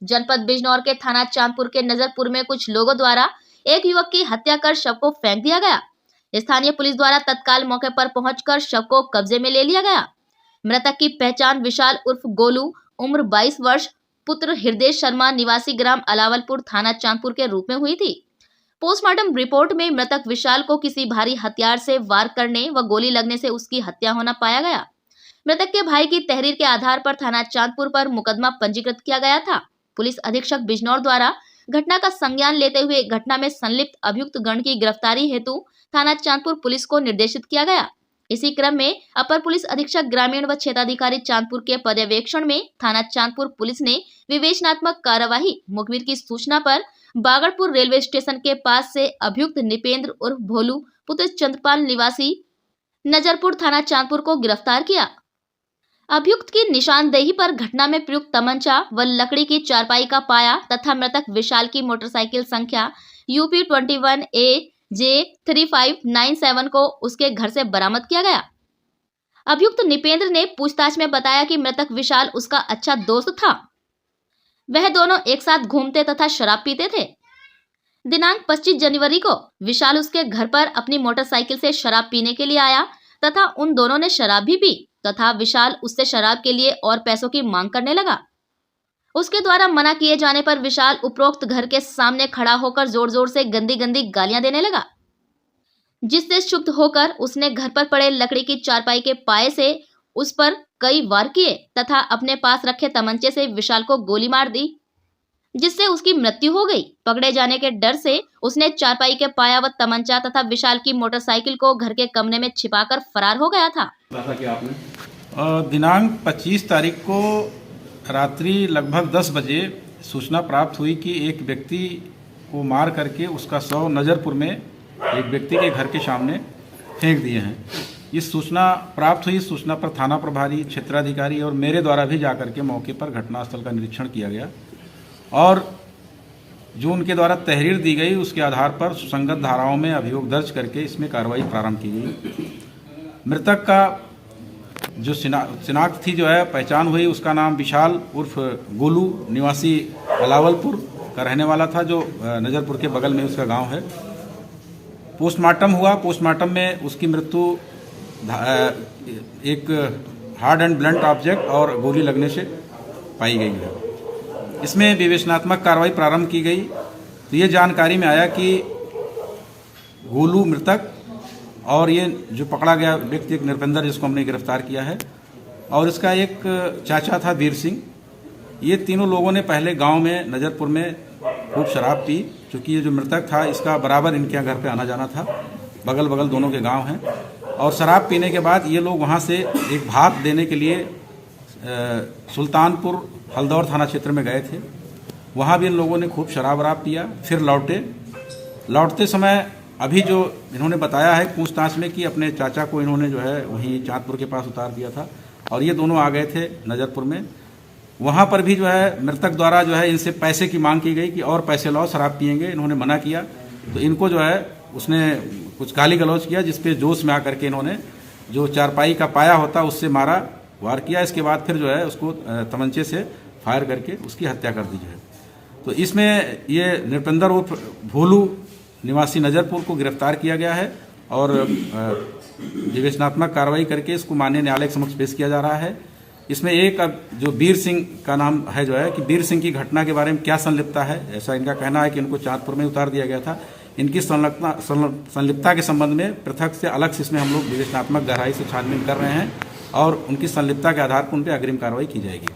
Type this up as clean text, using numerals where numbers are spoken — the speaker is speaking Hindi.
जनपद बिजनौर के थाना चांदपुर के नजरपुर में कुछ लोगों द्वारा एक युवक की हत्या कर शव को फेंक दिया गया। स्थानीय पुलिस द्वारा तत्काल मौके पर पहुंचकर शव को कब्जे में ले लिया गया। मृतक की पहचान विशाल उर्फ गोलू, उम्र 22 वर्ष, पुत्र हृदय शर्मा, निवासी ग्राम अलावलपुर, थाना चांदपुर के रूप में हुई थी। पोस्टमार्टम रिपोर्ट में मृतक विशाल को किसी भारी हथियार से वार करने व गोली लगने से उसकी हत्या होना पाया गया। मृतक के भाई की तहरीर के आधार पर थाना चांदपुर पर मुकदमा पंजीकृत किया गया था। पुलिस अधीक्षक बिजनौर द्वारा घटना का संज्ञान लेते हुए घटना में संलिप्त अभियुक्त गण की गिरफ्तारी हेतु थाना चांदपुर पुलिस को निर्देशित किया गया। इसी क्रम में अपर पुलिस अधीक्षक ग्रामीण व क्षेत्राधिकारी चांदपुर के पर्यवेक्षण में थाना चांदपुर पुलिस ने विवेचनात्मक कार्यवाही मुखबिर की सूचना पर बागड़पुर रेलवे स्टेशन के पास से अभियुक्त निपेंद्र उर्फ भोलू, पुत्र चंद्रपाल, निवासी नजरपुर, थाना चांदपुर को गिरफ्तार किया। अभियुक्त की निशानदेही पर घटना में प्रयुक्त तमंचा व लकड़ी की चारपाई का पाया तथा मृतक विशाल की मोटरसाइकिल संख्या UP 21AJ3597 को उसके घर से बरामद किया गया। अभियुक्त निपेंद्र ने पूछताछ में बताया कि मृतक विशाल उसका अच्छा दोस्त था। वह दोनों एक साथ घूमते तथा शराब पीते थे। दिनांक 25 जनवरी को विशाल उसके घर पर अपनी मोटरसाइकिल से शराब पीने के लिए आया तथा उन दोनों ने शराब भी पी तथा विशाल उससे शराब के लिए और पैसों की मांग करने लगा। उसके द्वारा मना किए जाने पर विशाल उपरोक्त घर के सामने खड़ा होकर जोर जोर से गंदी गंदी गालियां देने लगा, जिससे क्षुब्ध होकर उसने घर पर पड़े लकड़ी की चारपाई के पाए से उस पर कई वार किए तथा अपने पास रखे तमंचे से विशाल को गोली मार दी, जिससे उसकी मृत्यु हो गई। पकड़े जाने के डर से उसने चारपाई के पाया व तमंचा तथा विशाल की मोटरसाइकिल को घर के कमरे में छिपाकर फरार हो गया था। दिनांक 25 तारीख को रात्रि लगभग 10 बजे सूचना प्राप्त हुई कि एक व्यक्ति को मार करके उसका शव नजरपुर में एक व्यक्ति के घर के सामने फेंक दिए हैं। इस सूचना प्राप्त हुई। सूचना पर थाना प्रभारी, क्षेत्राधिकारी और मेरे द्वारा भी जाकर के मौके पर घटनास्थल का निरीक्षण किया गया और जो उनके द्वारा तहरीर दी गई उसके आधार पर सुसंगत धाराओं में अभियोग दर्ज करके इसमें कार्रवाई प्रारंभ की गई। मृतक का जो शिनाख्त थी जो है पहचान हुई, उसका नाम विशाल उर्फ गोलू, निवासी अलावलपुर का रहने वाला था, जो नजरपुर के बगल में उसका गांव है। पोस्टमार्टम हुआ। पोस्टमार्टम में उसकी मृत्यु एक हार्ड एंड ब्लंट ऑब्जेक्ट और गोली लगने से पाई गई है। इसमें विवेचनात्मक कार्रवाई प्रारंभ की गई तो ये जानकारी में आया कि गोलू मृतक और ये जो पकड़ा गया व्यक्ति एक निपेंद्र, जिसको हमने गिरफ्तार किया है, और इसका एक चाचा था वीर सिंह। ये तीनों लोगों ने पहले गांव में नजरपुर में खूब शराब पी, क्योंकि ये जो मृतक था इसका बराबर इनके यहाँ घर पे आना जाना था, बगल बगल दोनों के गांव हैं। और शराब पीने के बाद ये लोग वहाँ से एक भाग देने के लिए सुल्तानपुर हल्दौर थाना क्षेत्र में गए थे। वहाँ भी इन लोगों ने खूब शराब वराब पिया, फिर लौटते समय अभी जो इन्होंने बताया है पूछताछ में कि अपने चाचा को इन्होंने जो है वहीं चांदपुर के पास उतार दिया था और ये दोनों आ गए थे नजरपुर में। वहाँ पर भी जो है मृतक द्वारा जो है इनसे पैसे की मांग की गई कि और पैसे लाओ, शराब पियेंगे। इन्होंने मना किया तो इनको जो है उसने कुछ गाली गलौज किया, जिसपे जोश में आकर के इन्होंने जो चारपाई का पाया होता उससे मारा, वार किया। इसके बाद फिर जो है उसको तमंचे से फायर करके उसकी हत्या कर दी है। तो इसमें ये निपेंद्र उर्फ भोलू, निवासी नजरपुर को गिरफ्तार किया गया है और विवेचनात्मक कार्रवाई करके इसको माननीय न्यायालय के समक्ष पेश किया जा रहा है। इसमें एक जो वीर सिंह का नाम है जो है कि वीर सिंह की घटना के बारे में क्या संलिप्तता है, ऐसा इनका कहना है कि इनको चांदपुर में उतार दिया गया था। इनकी संलिप्तता के संबंध में पृथक से अलग से इसमें हम लोग विवेचनात्मक गहराई से छानबीन कर रहे हैं और उनकी संलिप्तता के आधार पर उन पर अग्रिम कार्रवाई की जाएगी।